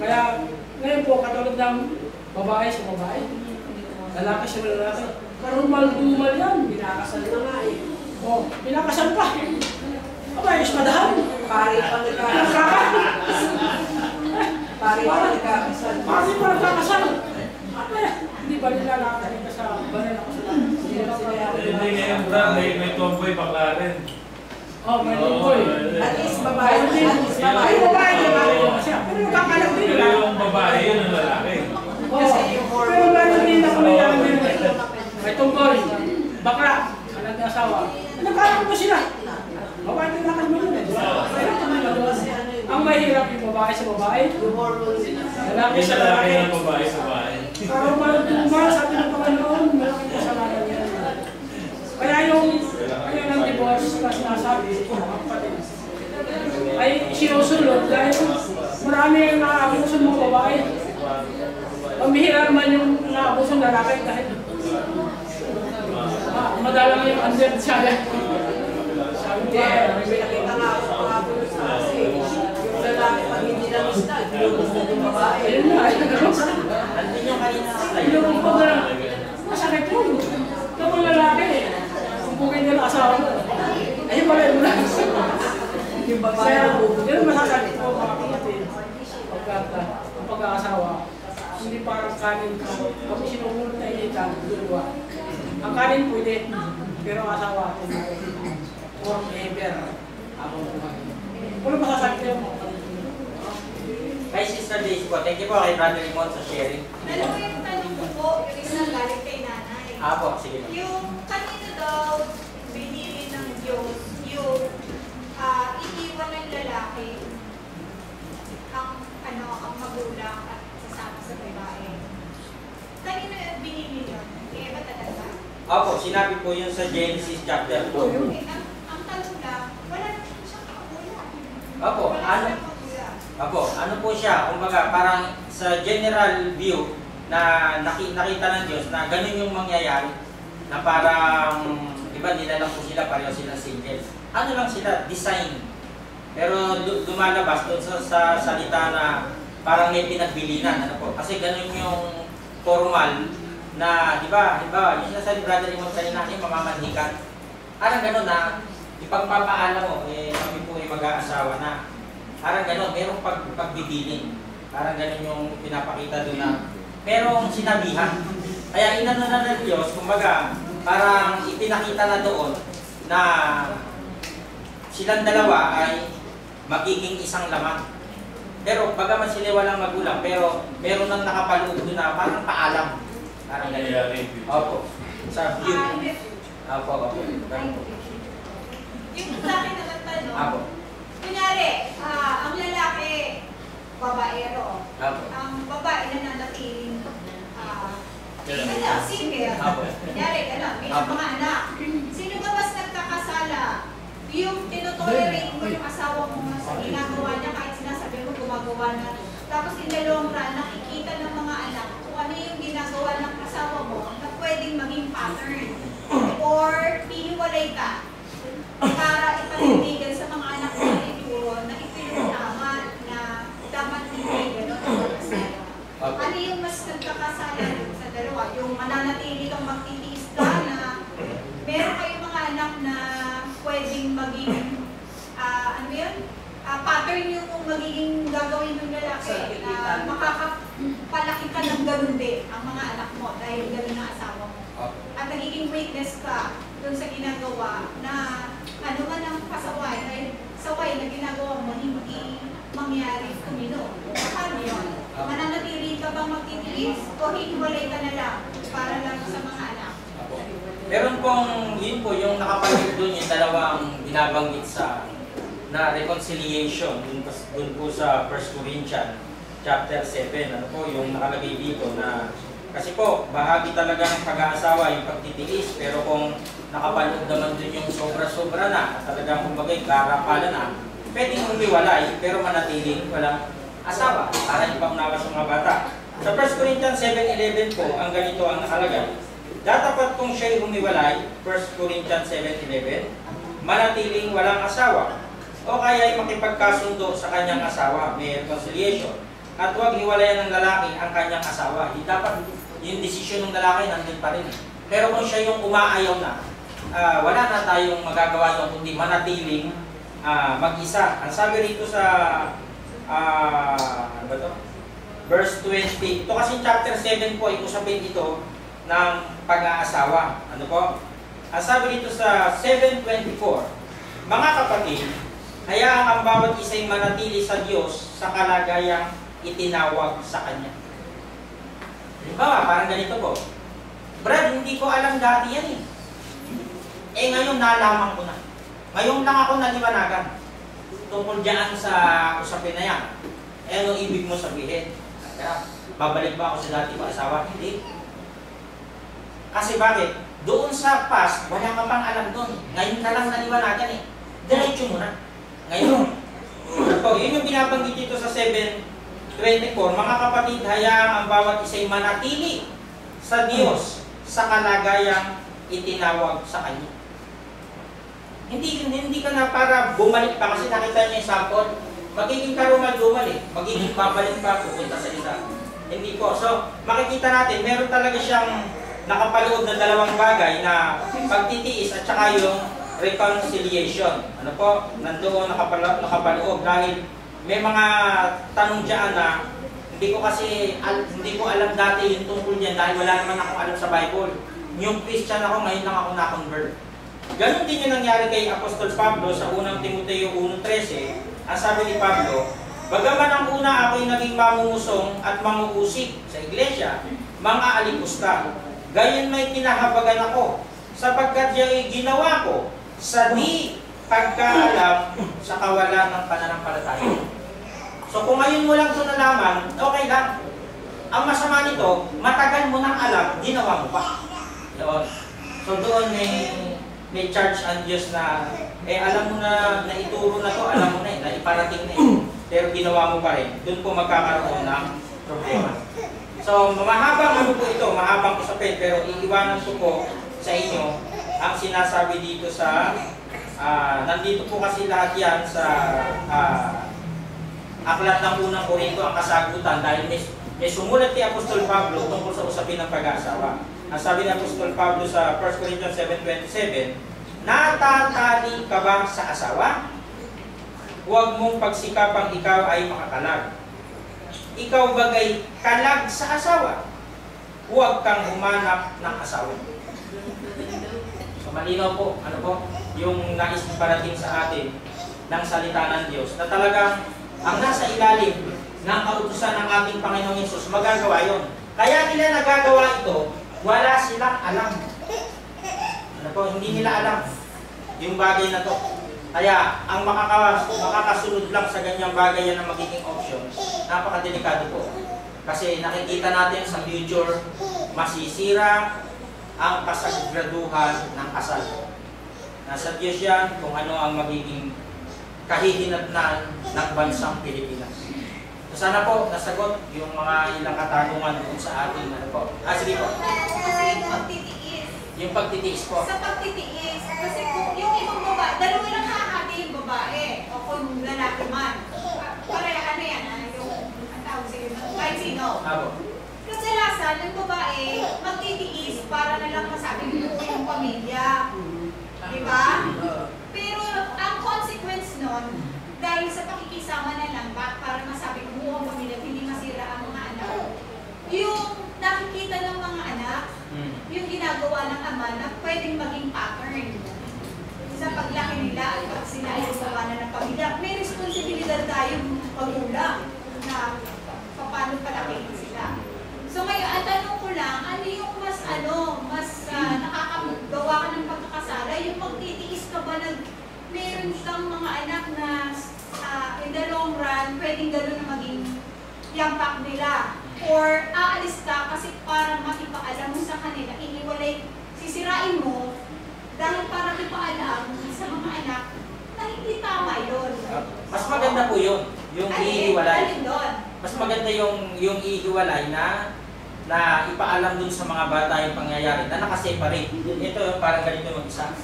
Kaya ngayon po, katulad ng babae sa babae, lalaki sa lalaki, karumal-dumal yan. Pinakasal na nga eh. O, pinakasal pa. Aba, ispadahan. Pari pa nagkakasal. Pari pa nagkakasal. Pari pa nagkakasal. Hindi ba nila nakakita sa banal na kasal? Hindi ngayon, may tomboy bakla rin. Oh, may tomboy. At least babae. At least babae. Ay, babae, babae. Pero magkakalang din. Pero yung babae, yun ang lalaki. Kasi yung pero meron din ako nilaman. May tomboy. Bakla. Anak na asawa. Nagkakalang po sila. Babae din na kayo yun. Ang mahirap yung babae sa babae. Lalaki Yung sa lalaki lalaki. ng babae sa babae. Pero malutumal, sabi ng Panginoon, malaking kasalanan yan. Kaya yung ng divorce na sinasabi, mga kapatid, ay sinusulot dahil marami yung nakaabuso ng babae. Pambihira naman yung nakaabuso ng lalaki dahil madalang yung under siya. Hindi, may pinakita nga ako mga pulis na kasi yung lalaki pag hindi na gusto, ginugusto yung babae. Ayun na, ayun na. Andun yung kanina. Ayun po na, masakit yun. Ito mga lalaki, kung bugay nila asawa mo. Ayun pala yun na. Yung babae na bubuo. Yun masakit po mga kapatid. Ang pagkakasawa, hindi parang kanin ko. Kung sinunod na initan, dalawa. Ang kanin pwede, pero ang asawa, forever. Ako buhay. Wala masasakit yun mga kapatid. Kay Sister Daisy po, thank you po kay Brother Limon sa sharing. Alam mo yung tanong ko po, yung isang galing kay nanay. Apo, sige po. Yung kanino daw binili ng Diyos, yung iniwan ng lalaki ang magulang at sasama sa babae. Kanino yung binili yun? Eh, ba talaga? Apo, sinabi po yun sa Genesis chapter 2. Okay, ang tanong lang, wala na siyang magulang. Apo, Wala ano? siyang magulang. Apo, ano po siya? Kumbaga, parang sa general view na nakita ng Diyos na ganun yung mangyayari. Na parang, iba nila lang po sila, pareho sila single. Ano lang sila? Design. Pero lumalabas doon sa salita na parang may pinagbilinan. Ano po? Kasi ganun yung formal na, di ba, yung sinasabi Brother Limon kanina, yung mamamanhikan. Parang ganun na, ipagpapaalam mo, kami po ay mag-aasawa na. Parang gano'n, merong pagbibiling. Parang gano'n yung pinapakita doon na merong sinabihan. Kaya inano na ng Diyos, kumbaga, parang ipinakita na doon na silang dalawa ay magiging isang laman. Pero bagaman sila walang magulang, pero meron nang nakapaloob doon na parang paalam. Parang gano'n. Opo. Sa view. Opo. Yung sa akin naman tanong, Opo. kunyari, ang lalaki, babaero. Opo. Ang babae na nanatiling, single. Opo. Kunyari, gano'n, may mga anak. Sino ba mas nagkakasala? Yung tinutolerate mo yung asawa mo sa ginagawa niya kahit sinasabi mo gumagawa na. Tapos in the long run, nakikita ng mga anak kung ano yung ginagawa ng asawa mo na pwedeng maging pattern. Or hiniwalay ka para ipanindigan sa mga anak mo na ituro na ito yung tama na dapat hindi gano'n. Ano yung mas nagkakasala sa dalawa? Yung mananatili kang magtitiis ka na meron kayong mga anak na pwedeng maging, ano yun? Pattern yung magiging gagawin ng lalaki na makakapalaki ka ng ganun din ang mga anak mo dahil ganun ang asawa mo. At nagiging witness ka dun sa ginagawa na ano man ang pasaway dahil saway na ginagawa mo hindi mangyari kumino. Paano yun? Mananatili ka bang magtitiis o hihiwalay ka na lang para lang sa mga anak? Meron pong, yun po, yung nakapagod doon yung dalawang binabanggit sa na reconciliation dun po sa 1 Corinthians chapter 7. Ano po, yung nakalagay dito na kasi po, bahagi talaga ng pag-aasawa yung pagtitiis, pero kung nakapanood naman dun yung sobra-sobra na, talagang kumbaga karapalan na, pwedeng umiwalay, pero manatiling walang asawa para ipaunawa sa mga bata. Sa 1 Corinthians 7:11 po, ang ganito ang nakalagay. Datapat kung siya'y humiwalay, 1 Corinthians 7:11, manatiling walang asawa, o kaya'y makipagkasundo sa kanyang asawa, may reconciliation. at huwag hiwalayan ng lalaki ang kanyang asawa. Dapat yung desisyon ng lalaki nandun pa rin. Pero kung siya yung umaayaw na, wala na tayong magagawa doon kundi manatiling mag-isa. Ang sabi rito sa ano ba to? Verse 20. Ito kasi chapter 7 po ay usapin ito ng pag-aasawa. Ano po? Ang sabi dito sa 7:24, mga kapatid, hayaan ang bawat isa'y manatili sa Diyos sa kalagayang itinawag sa Kanya. Halimbawa, parang ganito po. Brad, hindi ko alam dati yan eh. Ngayon nalaman ko na. Ngayon lang ako naliwanagan tungkol dyan sa usapin na yan. Ano ibig mo sabihin? Kaya, babalik ba ako sa dati ko asawa? Hindi. Kasi bakit? Doon sa past, wala ka pang alam doon. Ngayon ka lang naliwanagan eh. Diretso mo na. Ngayon. Yun yung binabanggit dito sa 7:24. Mga kapatid, hayaan ang bawat isa'y manatili sa Diyos sa kalagayang itinawag sa Kanya. Hindi ka na para bumalik pa kasi nakita niyo yung sample. Magiging karumal-dumal eh. Magiging babalik pa pupunta sa isa. Hindi po. So, makikita natin, meron talaga siyang nakapaloob na dalawang bagay na pagtitiis at saka yung reconciliation. Ano po? Nandoon nakapaloob dahil may mga tanong dyan na hindi ko alam dati yung tungkol niyan dahil wala naman akong alam sa Bible. Yung Christian ako, ngayon lang ako na-convert. Ganon din yung nangyari kay Apostol Pablo sa unang Timoteo 1:13. Ang sabi ni Pablo, bagaman ang una ako'y naging mamungusong at manguusik sa iglesia, mga alipusta. Gayon may kinahabagan ako, sapagkat yung ginawa ko sa di pagkaalam sa kawalan ng pananampalataya. So kung ngayon mo lang ito nalaman, okay lang. Ang masama nito, matagal mo nang alam, ginawa mo pa. Doon. So doon may charge ang Diyos na, alam mo na ituro na to, alam mo na na iparating na pero ginawa mo pa rin. Doon po magkakaroon ng problema. So, mahabang ano po ito, mahabang usapin, pero iiwanan ko po sa inyo ang sinasabi dito sa, nandito po kasi lahat yan sa aklat ng unang Korinto, ang kasagutan, dahil may sumulat ni Apostol Pablo tungkol sa usapin ng pag-aasawa. Ang sabi ni Apostol Pablo sa 1 Corinthians 7:27, natatali ka ba sa asawa? Huwag mong pagsikapang ikaw ay makakalag. Ikaw bagay kalag sa asawa, huwag kang humanap ng asawa. So malinaw po, ano po, yung nais parating sa atin ng salita ng Diyos, na talagang ang nasa ilalim ng kautusan ng ating Panginoong Hesus, magagawa yon. Kaya nila nagagawa ito, wala silang alam. Ano po, hindi nila alam yung bagay na to. Kaya, ang makakasunod lang sa ganyang bagay yan ang magiging option, napakadelikado po. Kasi nakikita natin sa future, masisira ang kasagraduhan ng kasal. Nasa Diyos yan kung ano ang magiging kahihinatnan ng bansang Pilipinas. So sana po, nasagot yung mga ilang katanungan doon sa ating ano po. Sige po. Kasi yung pagtitiis. Yung pagtitiis po. Sa pagtitiis, kasi kung yung ibang babae, dalawa lang hahati yung babae o kung lalaki man. Para ano yan, yung ang tawag sa'yo, kahit sino. Kadalasan, yung babae, magtitiis para na lang masabi yung pamilya. Diba? Pero ang consequence nun, dahil sa pakikisama na lang, para masabi kung buong pamilya, hindi masira ang mga anak. Yung nakikita ng mga anak, yung ginagawa ng ama na pwedeng maging pattern sa paglaki nila at pag sila ay gumawa na ng pamilya. May responsibilidad tayong magulang na paano palakihin sila. So ngayon, ang tanong ko lang, ano yung mas nakakagawa ka ng pagkakasala? Yung magtitiis ka ba meron siyang mga anak na in the long run, pwedeng gano'n na maging yampak nila. Or aalis ka kasi para makipaalam mo sa kanila, iniwalay, sisirain mo dahil para ipaalam sa mga anak na hindi tama yun. Mas maganda po yun, yung ihiwalay. Mas maganda yung ihiwalay na ipaalam dun sa mga bata yung pangyayari na nakaseparate. Ito parang ganito mag-isa.